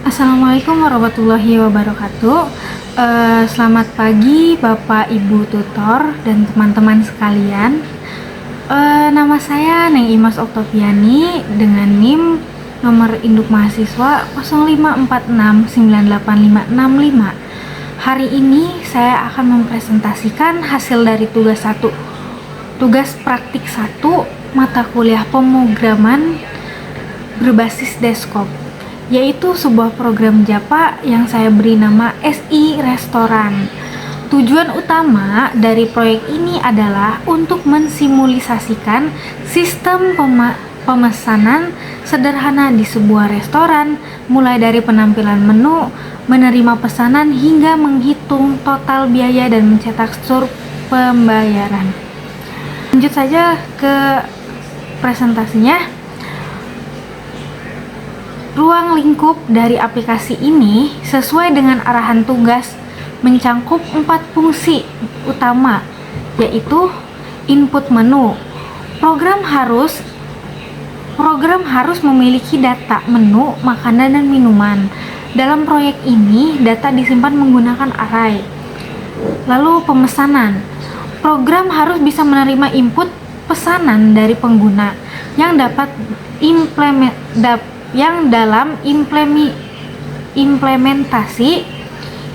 Assalamualaikum warahmatullahi wabarakatuh. Selamat pagi Bapak Ibu tutor dan teman-teman sekalian. Nama saya Neng Imas Oktoviani dengan NIM nomor induk mahasiswa 0546985565. Hari ini saya akan mempresentasikan hasil dari tugas praktik 1 mata kuliah pemrograman berbasis desktop, yaitu sebuah program Japa yang saya beri nama SI Restoran. Tujuan utama dari proyek ini adalah untuk mensimulasikan sistem pemesanan sederhana di sebuah restoran, mulai dari penampilan menu, menerima pesanan, hingga menghitung total biaya dan mencetak struktur pembayaran. Lanjut saja ke presentasinya. Ruang lingkup dari aplikasi ini sesuai dengan arahan tugas mencangkup 4 fungsi utama, yaitu input menu. Program harus memiliki data menu, makanan, dan minuman. Dalam proyek ini, data disimpan menggunakan array. Lalu pemesanan. Program harus bisa menerima input pesanan dari pengguna yang dalam implementasi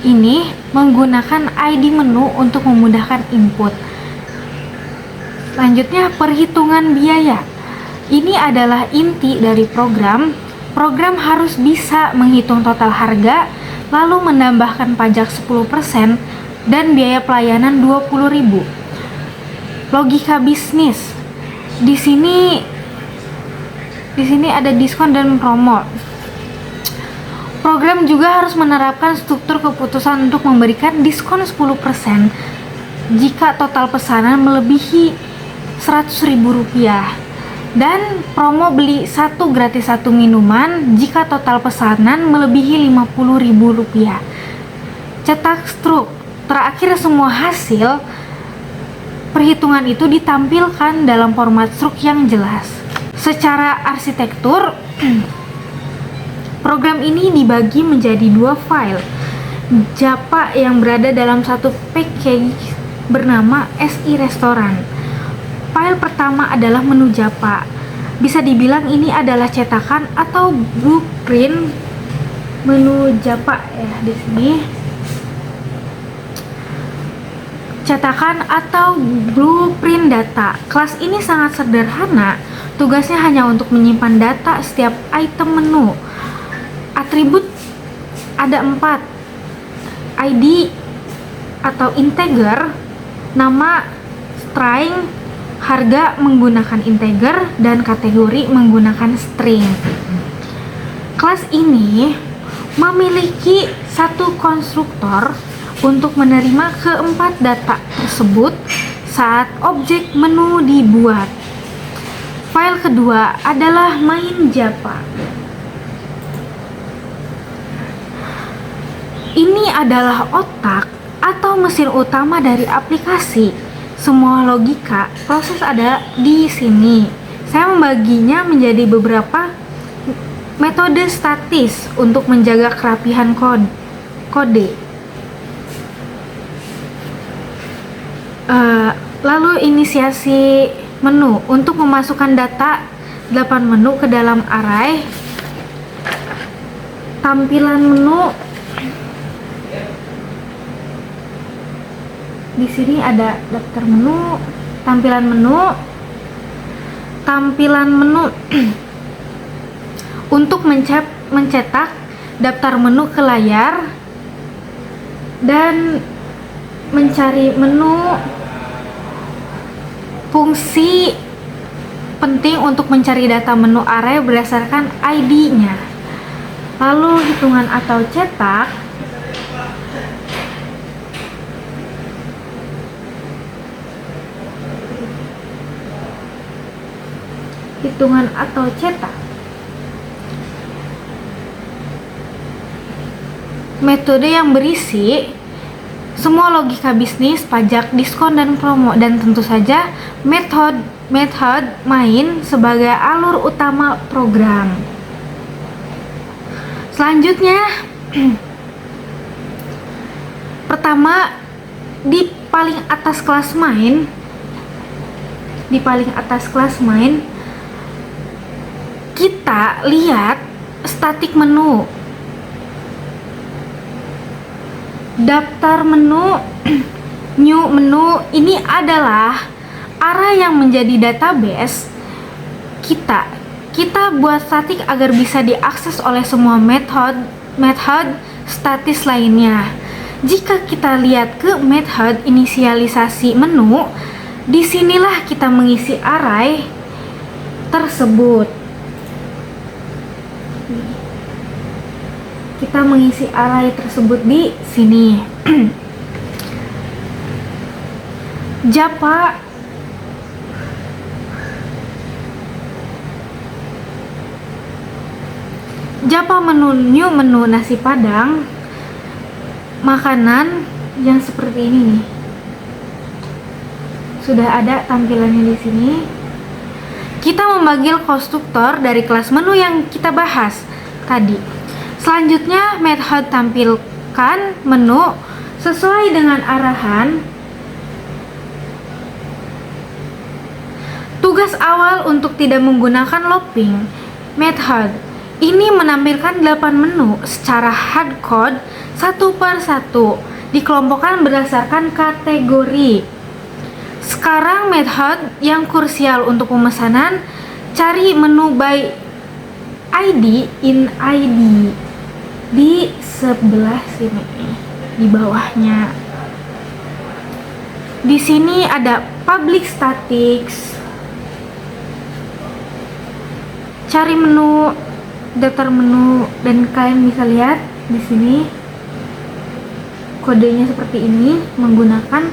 ini menggunakan ID menu untuk memudahkan input. Selanjutnya, perhitungan biaya. Ini adalah inti dari program. Program harus bisa menghitung total harga, lalu menambahkan pajak 10% dan biaya pelayanan 20.000. Logika bisnis. Di sini ada diskon dan promo. Program juga harus menerapkan struktur keputusan untuk memberikan diskon 10% jika total pesanan melebihi Rp100.000 dan promo beli 1 gratis 1 minuman jika total pesanan melebihi Rp50.000. Cetak struk. Terakhir, semua hasil perhitungan itu ditampilkan dalam format struk yang jelas. Secara arsitektur, program ini dibagi menjadi 2 file Japa yang berada dalam satu package bernama SI Restoran. File pertama adalah menu Japa. Bisa dibilang ini adalah cetakan atau blueprint menu Japa ya di sini. Cetakan atau blueprint data. Kelas ini sangat sederhana. Tugasnya hanya untuk menyimpan data setiap item menu. Atribut ada 4. ID atau integer, nama, string, harga menggunakan integer, dan kategori menggunakan string. Kelas ini memiliki satu konstruktor untuk menerima keempat data tersebut saat objek menu dibuat. File kedua adalah main Japa. Ini adalah otak atau mesin utama dari aplikasi. Semua logika proses ada di sini. Saya membaginya menjadi beberapa metode statis untuk menjaga kerapihan kode. Lalu inisiasi menu untuk memasukkan data 8 menu ke dalam array. Tampilan menu. Di sini ada daftar menu, tampilan menu untuk mencetak daftar menu ke layar dan mencari menu. Fungsi penting untuk mencari data menu array berdasarkan ID-nya. Lalu hitungan atau cetak. Metode yang berisi semua logika bisnis, pajak, diskon, dan promo, dan tentu saja metode main sebagai alur utama program. Selanjutnya, pertama, di paling atas kelas main, kita lihat static menu, daftar menu, new menu. Ini adalah array yang menjadi database kita buat static agar bisa diakses oleh semua method statis lainnya. Jika kita lihat ke method inisialisasi menu, disinilah kita mengisi array tersebut. Kita mengisi array tersebut di sini. Japa menu, new menu nasi padang, makanan yang seperti ini nih. Sudah ada tampilannya di sini. Kita memanggil konstruktor dari kelas menu yang kita bahas tadi. Selanjutnya, method tampilkan menu sesuai dengan arahan. Tugas awal untuk tidak menggunakan looping method ini menampilkan 8 menu secara hardcode satu per satu, dikelompokkan berdasarkan kategori. Sekarang method yang krusial untuk pemesanan, cari menu by ID in ID di sebelah sini, di bawahnya. Di sini ada public statics, cari menu, daftar menu, dan kalian bisa lihat di sini kodenya seperti ini menggunakan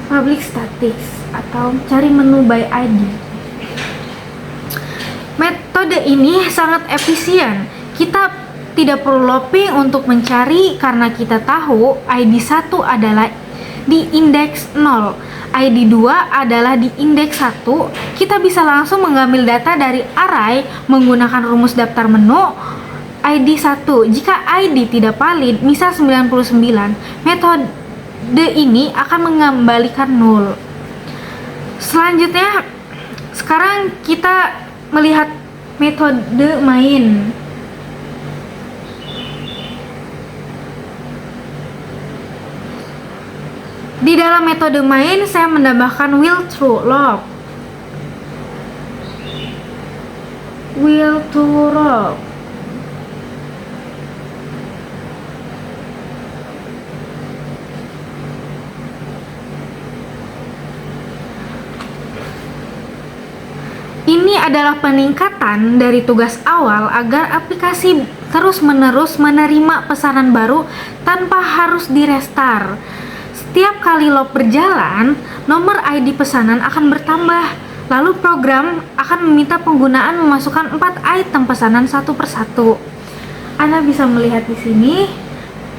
public statics atau cari menu by ID. Metode ini sangat efisien. Kita tidak perlu looping untuk mencari karena kita tahu ID 1 adalah di indeks 0, ID 2 adalah di indeks 1. Kita bisa langsung mengambil data dari array menggunakan rumus daftar menu ID 1. Jika ID tidak valid, misal 99, metode ini akan mengembalikan 0. Selanjutnya, sekarang kita melihat metode main. Di dalam metode main, saya menambahkan will true loop, will to loop. Ini adalah peningkatan dari tugas awal agar aplikasi terus-menerus menerima pesanan baru tanpa harus direstart. Setiap kali loop berjalan, nomor ID pesanan akan bertambah. Lalu program akan meminta penggunaan memasukkan 4 item pesanan satu persatu. Anda bisa melihat di sini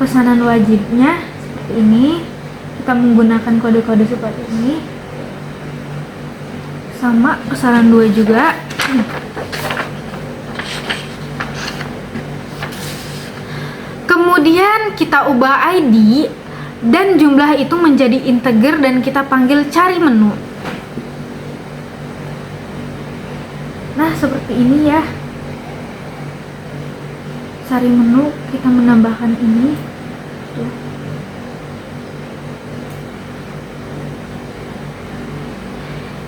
pesanan wajibnya seperti ini. Kita menggunakan kode-kode seperti ini. Sama pesanan 2 juga. Kemudian kita ubah ID dan jumlah itu menjadi integer dan kita panggil cari menu. Nah, seperti ini ya. Cari menu, kita menambahkan ini. Tuh.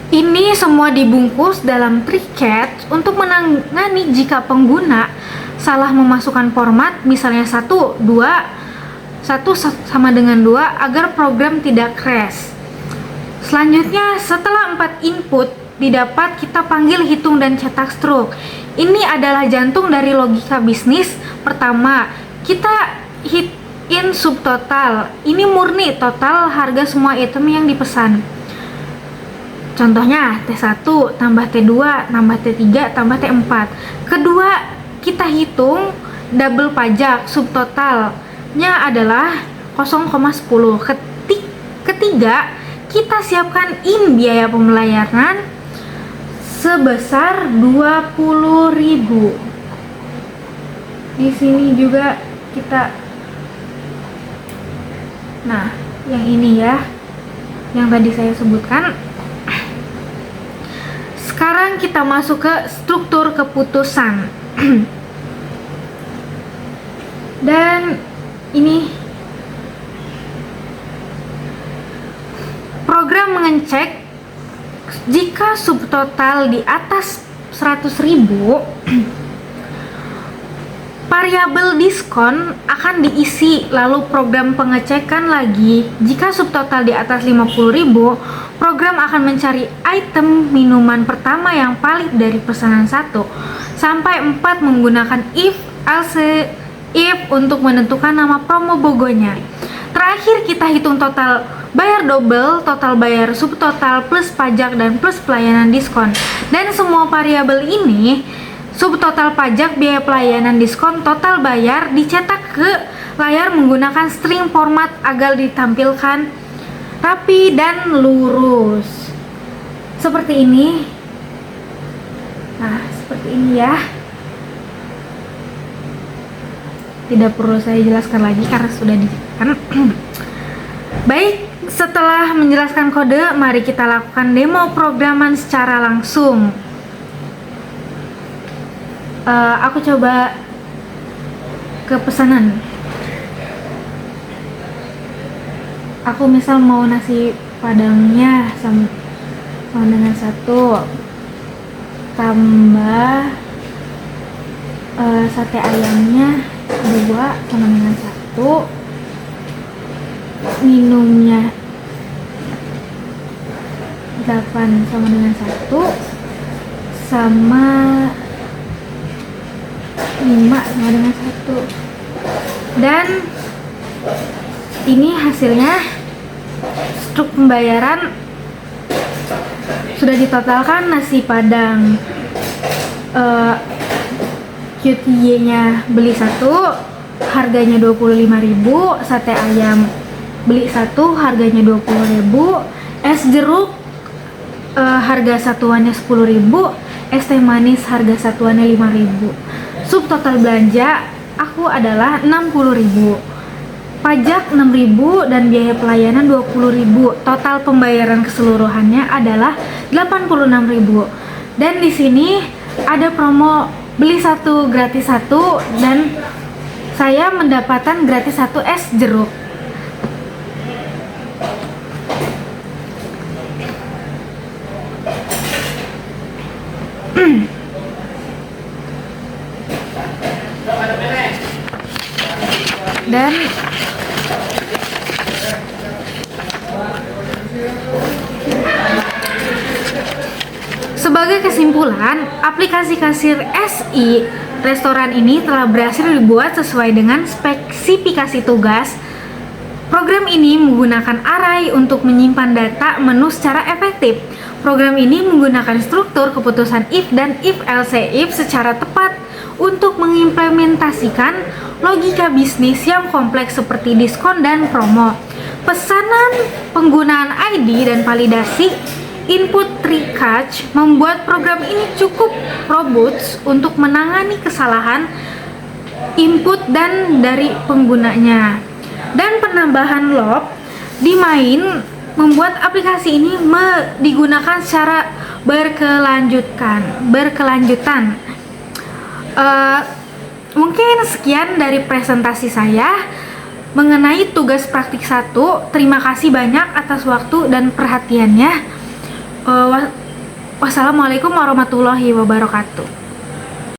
Ini semua dibungkus dalam TreeCatch untuk menangani jika pengguna salah memasukkan format, misalnya 1 sama dengan 2 agar program tidak crash. Selanjutnya, setelah 4 input didapat, kita panggil hitung dan cetak struk. Ini adalah jantung dari logika bisnis. Pertama, kita hit in subtotal. Ini murni total harga semua item yang dipesan. Contohnya T1 tambah T2 tambah T3 tambah T4. Kedua, kita hitung double pajak, subtotalnya adalah 0,10. Ketiga, kita siapkan in biaya pemelayaran sebesar 20.000. Di sini juga kita, nah yang ini ya, yang tadi saya sebutkan. Sekarang kita masuk ke struktur keputusan. Dan ini program mengecek jika subtotal di atas 100.000, variabel diskon akan diisi, lalu program pengecekan lagi jika subtotal di atas 50.000, program akan mencari item minuman pertama yang valid dari pesanan 1 sampai 4 menggunakan if, else, if untuk menentukan nama promo bogonya. Terakhir kita hitung total bayar double, total bayar subtotal plus pajak dan plus pelayanan diskon. Dan semua variabel ini, subtotal pajak, biaya pelayanan, diskon, total bayar, dicetak ke layar menggunakan string format agar ditampilkan rapi dan lurus. Seperti ini. Nah, seperti ini ya. Tidak perlu saya jelaskan lagi karena sudah dijelaskan. Baik, setelah menjelaskan kode, mari kita lakukan demo programan secara langsung. Aku coba ke pesanan. Aku misal mau nasi padangnya sama dengan 1, tambah sate ayamnya 2 sama dengan 1, minumnya 8 sama dengan 1, sama 5 sama dengan 1. Dan ini hasilnya. Struk pembayaran sudah ditotalkan. Nasi padang QTY nya beli 1, harganya 25.000. Sate ayam beli 1, harganya 20.000. Es jeruk harga satuannya 10.000. Es teh manis harga satuannya 5.000. Subtotal belanja aku adalah 60.000. Pajak 6.000 dan biaya pelayanan 20.000. Total pembayaran keseluruhannya adalah 86.000. Dan di sini ada promo beli 1 gratis 1 dan saya mendapatkan gratis 1 es jeruk. Dan sebagai kesimpulan, aplikasi kasir SI restoran ini telah berhasil dibuat sesuai dengan spesifikasi tugas. Program ini menggunakan array untuk menyimpan data menu secara efektif. Program ini menggunakan struktur keputusan if dan if else if secara tepat untuk mengimplementasikan logika bisnis yang kompleks seperti diskon dan promo. Pesanan, penggunaan ID dan validasi input tree-catch membuat program ini cukup robust untuk menangani kesalahan input dan dari penggunanya. Dan penambahan loop di main membuat aplikasi ini digunakan secara berkelanjutan. Mungkin sekian dari presentasi saya mengenai tugas praktik 1. Terima kasih banyak atas waktu dan perhatiannya. Wassalamualaikum warahmatullahi wabarakatuh.